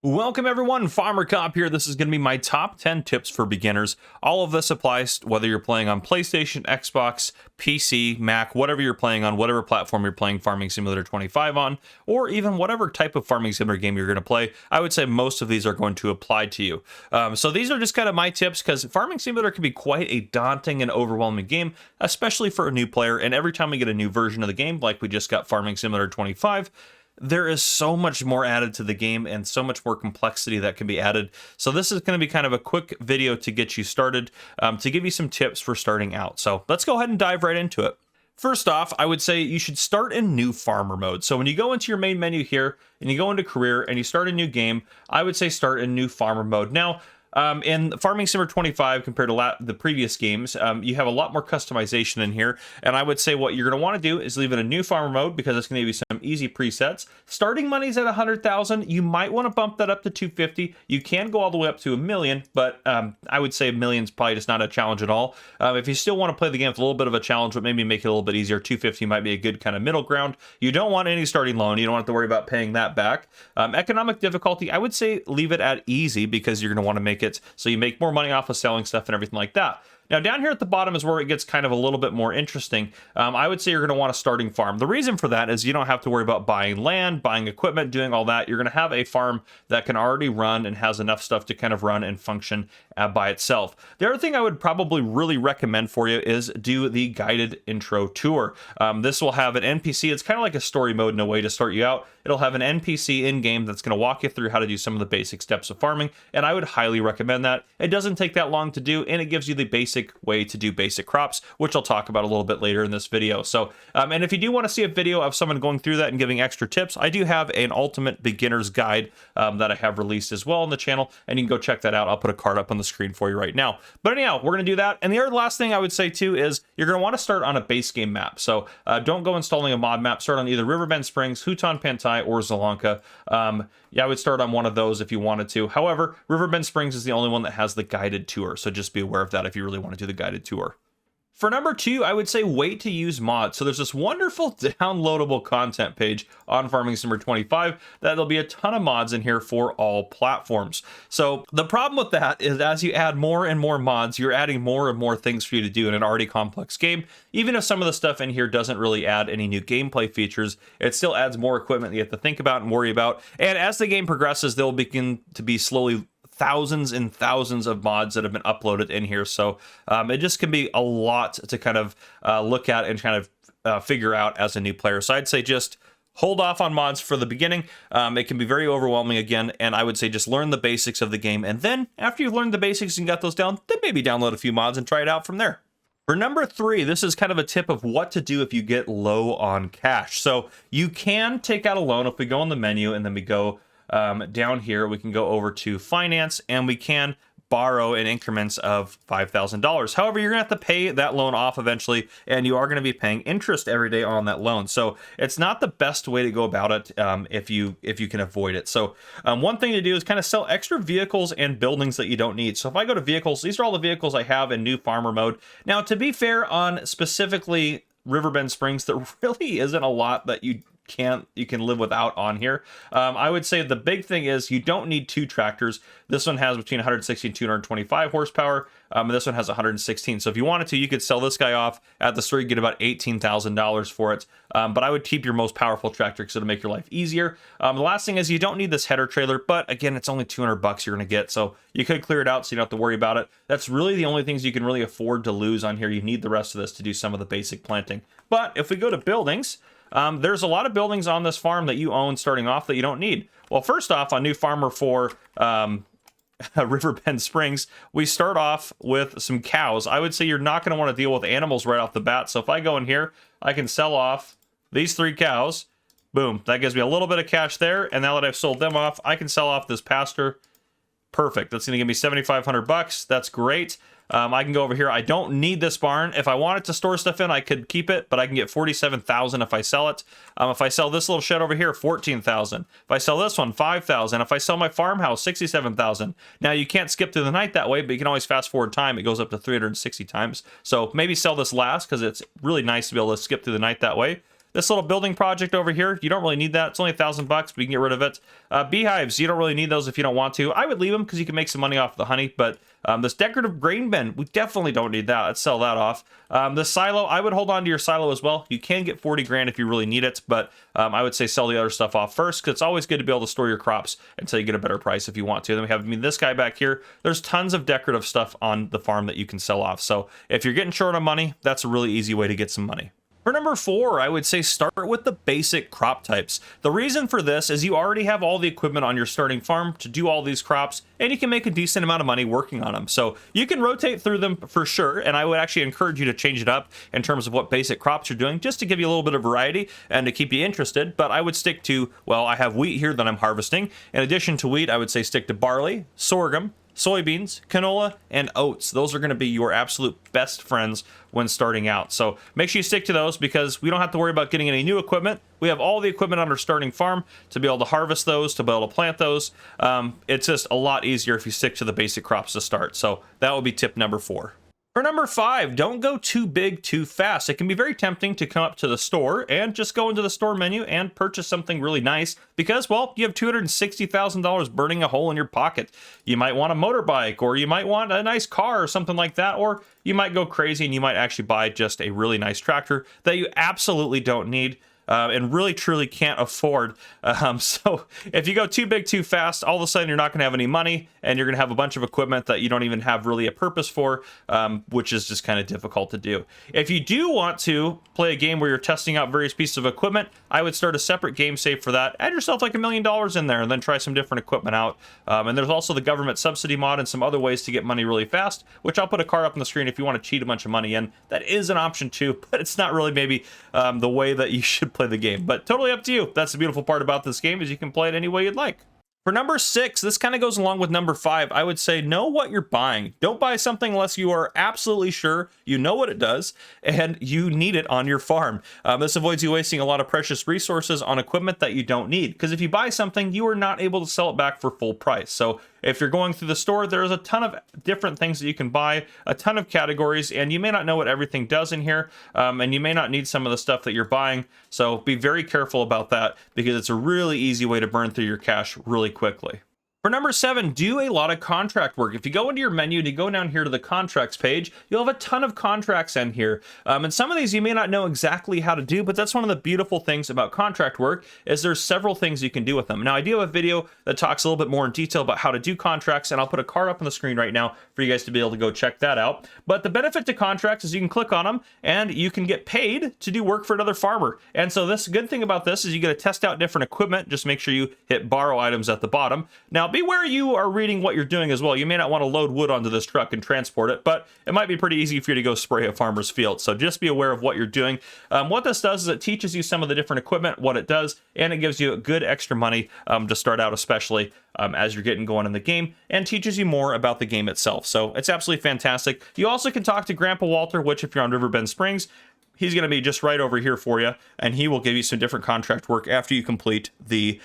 Welcome everyone, Farmer Cop here. This is going to be my top 10 tips for beginners. All of this applies whether you're playing on PlayStation, Xbox, PC, Mac, whatever you're playing on, whatever platform you're playing Farming Simulator 25 on, or even whatever type of Farming Simulator game you're going to play. I would say most of these are going to apply to you. So these are just kind of my tips because Farming Simulator can be quite a daunting and overwhelming game, especially for a new player. And every time we get a new version of the game, like we just got Farming Simulator 25, there is so much more added to the game and so much more complexity that can be added. So this is going to be kind of a quick video to get you started, to give you some tips for starting out. So let's go ahead and dive right into it. First off, I would say you should start in new farmer mode. So when you go into your main menu here and you go into career and you start a new game, I would say start in new farmer mode. Now, in Farming Simulator 25 compared to the previous games, you have a lot more customization in here, and I would say what you're going to want to do is leave it in new farmer mode because it's going to give you some easy presets. Starting money's at 100,000. You might want to bump that up to 250. You can go all the way up to 1 million, but I would say 1 million's probably just not a challenge at all. If you still want to play the game with a little bit of a challenge, but maybe make it a little bit easier, 250 might be a good kind of middle ground. You don't want any starting loan. You don't have to worry about paying that back. Economic difficulty, I would say leave it at easy because you're going to want to make it so you make more money off of selling stuff and everything like that. Now down here at the bottom is where it gets kind of a little bit more interesting. I would say you're going to want a starting farm. The reason for that is you don't have to worry about buying land, buying equipment, doing all that. You're going to have a farm that can already run and has enough stuff to kind of run and function by itself. The other thing I would probably really recommend for you is do the guided intro tour. This will have an NPC. It's kind of like a story mode in a way to start you out. It'll have an NPC in-game that's going to walk you through how to do some of the basic steps of farming, and I would highly recommend that. It doesn't take that long to do, and it gives you the basic way to do basic crops, which I'll talk about a little bit later in this video. So, and if you do want to see a video of someone going through that and giving extra tips, I do have an ultimate beginner's guide that I have released as well on the channel, and you can go check that out. I'll put a card up on the screen for you right now. But anyhow, we're going to do that. And the other last thing I would say too is you're going to want to start on a base game map. So don't go installing a mod map. Start on either Riverbend Springs, Huton Pantai, or Zalanka. Yeah, I would start on one of those if you wanted to. However, Riverbend Springs is the only one that has the guided tour, so just be aware of that if you really want to do the guided tour. For number 2, I would say wait to use mods. So there's this wonderful downloadable content page on Farming Simulator 25 that'll be a ton of mods in here for all platforms. So the problem with that is as you add more and more mods, you're adding more and more things for you to do in an already complex game. Even if some of the stuff in here doesn't really add any new gameplay features, it still adds more equipment that you have to think about and worry about. And as the game progresses, they'll begin to be slowly thousands and thousands of mods that have been uploaded in here. So it just can be a lot to kind of look at and kind of figure out as a new player. So I'd say just hold off on mods for the beginning. It can be very overwhelming again, and I would say just learn the basics of the game. And then after you've learned the basics and got those down, then maybe download a few mods and try it out from there. For number 3, this is kind of a tip of what to do if you get low on cash. So you can take out a loan. If we go in the menu and then we go down here, we can go over to finance and we can borrow in increments of $5,000. However, you're gonna have to pay that loan off eventually, and you are gonna be paying interest every day on that loan. So it's not the best way to go about it if you can avoid it. So one thing to do is kind of sell extra vehicles and buildings that you don't need. So if I go to vehicles, these are all the vehicles I have in new farmer mode. Now, to be fair, on specifically Riverbend Springs, there really isn't a lot that you can live without on here. I would say the big thing is you don't need 2 tractors. This one has between 160 and 225 horsepower, and this one has 116. So if you wanted to, you could sell this guy off at the store. You get about $18,000 for it. But I would keep your most powerful tractor because it'll make your life easier. The last thing is you don't need this header trailer, but again, it's only 200 bucks you're gonna get, so you could clear it out so you don't have to worry about it. That's really the only things you can really afford to lose on here. You need the rest of this to do some of the basic planting. But if we go to buildings, there's a lot of buildings on this farm that you own starting off that you don't need. Well, first off, on New Farmer for Riverbend Springs, we start off with some cows. I would say you're not going to want to deal with animals right off the bat. So if I go in here, I can sell off these 3 cows. Boom. That gives me a little bit of cash there. And now that I've sold them off, I can sell off this pasture. Perfect. That's going to give me 7,500 bucks. That's great. I can go over here. I don't need this barn. If I wanted to store stuff in, I could keep it, but I can get 47,000 if I sell it. If I sell this little shed over here, 14,000. If I sell this one, 5,000. If I sell my farmhouse, 67,000. Now you can't skip through the night that way, but you can always fast forward time. It goes up to 360 times. So maybe sell this last because it's really nice to be able to skip through the night that way. This little building project over here, you don't really need that. It's only $1,000 bucks, but you can get rid of it. Beehives, you don't really need those if you don't want to. I would leave them because you can make some money off the honey, but this decorative grain bin, we definitely don't need that. Let's sell that off. The silo, I would hold on to your silo as well. You can get 40 grand if you really need it, but I would say sell the other stuff off first, because it's always good to be able to store your crops until you get a better price if you want to. Then we have this guy back here. There's tons of decorative stuff on the farm that you can sell off. So if you're getting short on money, that's a really easy way to get some money. For number 4, I would say start with the basic crop types. The reason for this is you already have all the equipment on your starting farm to do all these crops, and you can make a decent amount of money working on them. So you can rotate through them for sure, and I would actually encourage you to change it up in terms of what basic crops you're doing, just to give you a little bit of variety and to keep you interested. But I would stick to, well, I have wheat here that I'm harvesting. In addition to wheat, I would say stick to barley, sorghum, soybeans, canola, and oats. Those are going to be your absolute best friends when starting out. So make sure you stick to those, because we don't have to worry about getting any new equipment. We have all the equipment on our starting farm to be able to harvest those, to be able to plant those. It's just a lot easier if you stick to the basic crops to start. So that would be tip number 4. For number 5, don't go too big too fast. It can be very tempting to come up to the store and just go into the store menu and purchase something really nice because, well, you have $260,000 burning a hole in your pocket. You might want a motorbike, or you might want a nice car or something like that, or you might go crazy and you might actually buy just a really nice tractor that you absolutely don't need. And really truly can't afford. So if you go too big too fast, all of a sudden you're not going to have any money, and you're going to have a bunch of equipment that you don't even have really a purpose for, which is just kind of difficult to do. If you do want to play a game where you're testing out various pieces of equipment, I would start a separate game save for that. Add yourself like $1 million in there, and then try some different equipment out. And there's also the government subsidy mod and some other ways to get money really fast, which I'll put a card up on the screen if you want to cheat a bunch of money in. That is an option too, but it's not really maybe the way that you should play the game, but totally up to you. That's the beautiful part about this game, is you can play it any way you'd like. For number 6, this kind of goes along with number 5. I would say know what you're buying. Don't buy something unless you are absolutely sure you know what it does and you need it on your farm. This avoids you wasting a lot of precious resources on equipment that you don't need, because if you buy something, you are not able to sell it back for full price. So if you're going through the store, there's a ton of different things that you can buy, a ton of categories, and you may not know what everything does in here, and you may not need some of the stuff that you're buying. So be very careful about that, because it's a really easy way to burn through your cash really quickly. For number 7, do a lot of contract work. If you go into your menu and you go down here to the contracts page, you'll have a ton of contracts in here. And some of these you may not know exactly how to do, but that's one of the beautiful things about contract work, is there's several things you can do with them. Now, I do have a video that talks a little bit more in detail about how to do contracts, and I'll put a card up on the screen right now for you guys to be able to go check that out. But the benefit to contracts is you can click on them and you can get paid to do work for another farmer. And so this good thing about this is you get to test out different equipment. Just make sure you hit borrow items at the bottom. Now, beware you are reading what you're doing as well. You may not want to load wood onto this truck and transport it, but it might be pretty easy for you to go spray a farmer's field. So just be aware of what you're doing. What this does is it teaches you some of the different equipment, what it does, and it gives you good extra money to start out, especially as you're getting going in the game, and teaches you more about the game itself. So it's absolutely fantastic. You also can talk to Grandpa Walter, which if you're on Riverbend Springs, he's going to be just right over here for you, and he will give you some different contract work after you complete the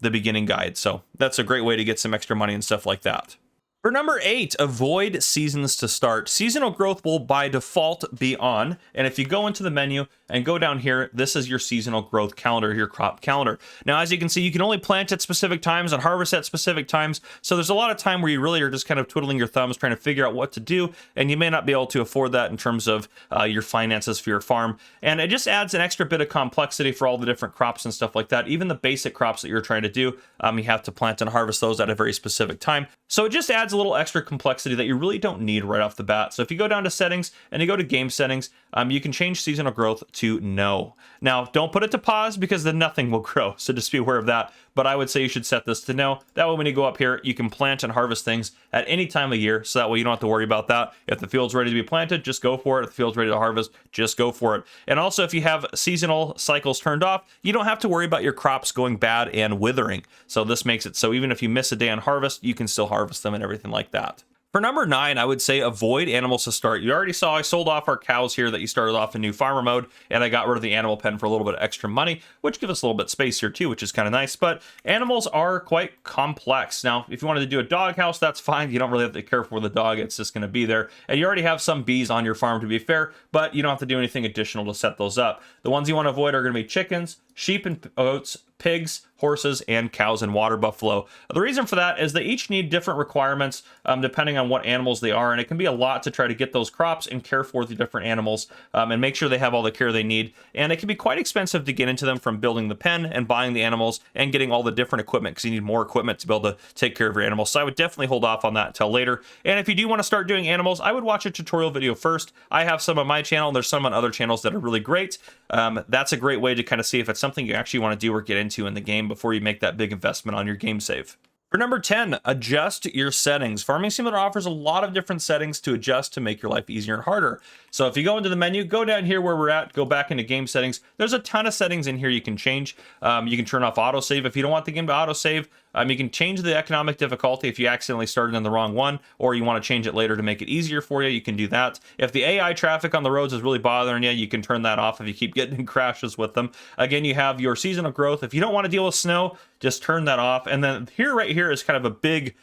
beginning guide. So that's a great way to get some extra money and stuff like that. For number 8, avoid seasons to start. Seasonal growth will by default be on, and if you go into the menu and go down here, this is your seasonal growth calendar, your crop calendar. Now, as you can see, you can only plant at specific times and harvest at specific times, so there's a lot of time where you really are just kind of twiddling your thumbs trying to figure out what to do, and you may not be able to afford that in terms of your finances for your farm, and it just adds an extra bit of complexity for all the different crops and stuff like that. Even the basic crops that you're trying to do, you have to plant and harvest those at a very specific time. So it just adds a little extra complexity that you really don't need right off the bat. So if you go down to settings and you go to game settings, you can change seasonal growth to no. Now, don't put it to pause, because then nothing will grow. So just be aware of that. But I would say you should set this to no. That way, when you go up here, you can plant and harvest things at any time of year. So that way you don't have to worry about that. If the field's ready to be planted, just go for it. If the field's ready to harvest, just go for it. And also, if you have seasonal cycles turned off, you don't have to worry about your crops going bad and withering. So this makes it so even if you miss a day on harvest, you can still harvest them and everything like that. For number 9, I would say avoid animals to start. You already saw I sold off our cows here that you started off in new farmer mode, and I got rid of the animal pen for a little bit of extra money, which gives us a little bit of space here too, which is kind of nice. But animals are quite complex. Now, if you wanted to do a dog house, that's fine. You don't really have to care for the dog. It's just going to be there. And you already have some bees on your farm, to be fair, but you don't have to do anything additional to set those up. The ones you want to avoid are going to be chickens, sheep and goats, pigs, horses, and cows and water buffalo. The reason for that is they each need different requirements depending on what animals they are, and it can be a lot to try to get those crops and care for the different animals and make sure they have all the care they need. And it can be quite expensive to get into them, from building the pen and buying the animals and getting all the different equipment, because you need more equipment to be able to take care of your animals. So I would definitely hold off on that until later. And if you do want to start doing animals, I would watch a tutorial video first. I have some on my channel, and there's some on other channels that are really great. That's a great way to kind of see if it's something you actually want to do or get into in the game before you make that big investment on your game save. For number 10, adjust your settings. Farming Simulator offers a lot of different settings to adjust to make your life easier and harder. So if you go into the menu, go down here where we're at, go back into game settings. There's a ton of settings in here you can change. You can turn off autosave if you don't want the game to autosave. You can change the economic difficulty if you accidentally started in the wrong one, or you want to change it later to make it easier for you, you can do that. If the AI traffic on the roads is really bothering you, you can turn that off if you keep getting in crashes with them. Again, you have your seasonal growth. If you don't want to deal with snow, just turn that off. And then right here is kind of a big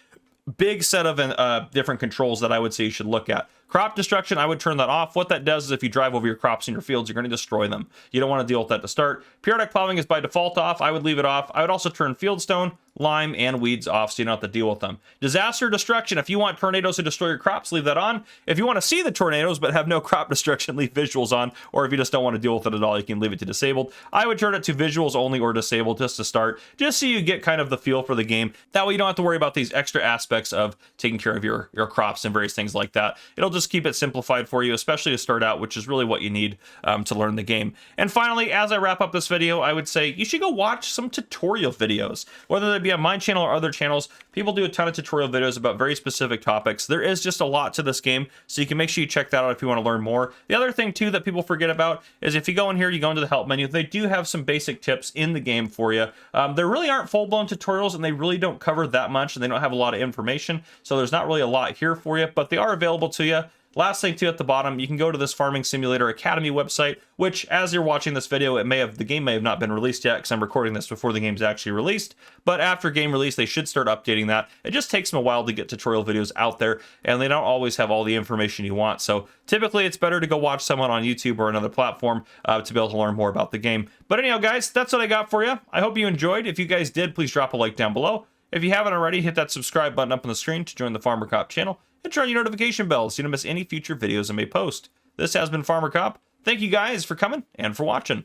set of different controls that I would say you should look at. Crop destruction, I would turn that off. What that does is if you drive over your crops in your fields, you're going to destroy them. You don't want to deal with that to start. Periodic plowing is by default off. I would leave it off. I would also turn fieldstone, lime, and weeds off so you don't have to deal with them. Disaster destruction, if you want tornadoes to destroy your crops, leave that on. If you want to see the tornadoes but have no crop destruction, leave visuals on. Or if you just don't want to deal with it at all, you can leave it to disabled. I would turn it to visuals only or disabled just to start, just so you get kind of the feel for the game. That way you don't have to worry about these extra aspects of taking care of your crops and various things like that. It'll just keep it simplified for you, especially to start out, which is really what you need to learn the game. And finally, as I wrap up this video, I would say you should go watch some tutorial videos, whether they be on my channel or other channels. People do a ton of tutorial videos about very specific topics. There is just a lot to this game, so you can make sure you check that out if you want to learn more. The other thing too that people forget about is if you go in here, you go into the help menu, they do have some basic tips in the game for you. There really aren't full-blown tutorials, and they really don't cover that much, and they don't have a lot of information, so there's not really a lot here for you, but they are available to you. Last thing too, at the bottom, you can go to this Farming Simulator Academy website, which, as you're watching this video, the game may have not been released yet, because I'm recording this before the game's actually released. But after game release, they should start updating that. It just takes them a while to get tutorial videos out there, and they don't always have all the information you want. So typically, it's better to go watch someone on YouTube or another platform to be able to learn more about the game. But anyhow, guys, that's what I got for you. I hope you enjoyed. If you guys did, please drop a like down below. If you haven't already, hit that subscribe button up on the screen to join the Farmer Cop channel, and turn on your notification bells so you don't miss any future videos I may post. This has been Farmer Cop. Thank you guys for coming and for watching.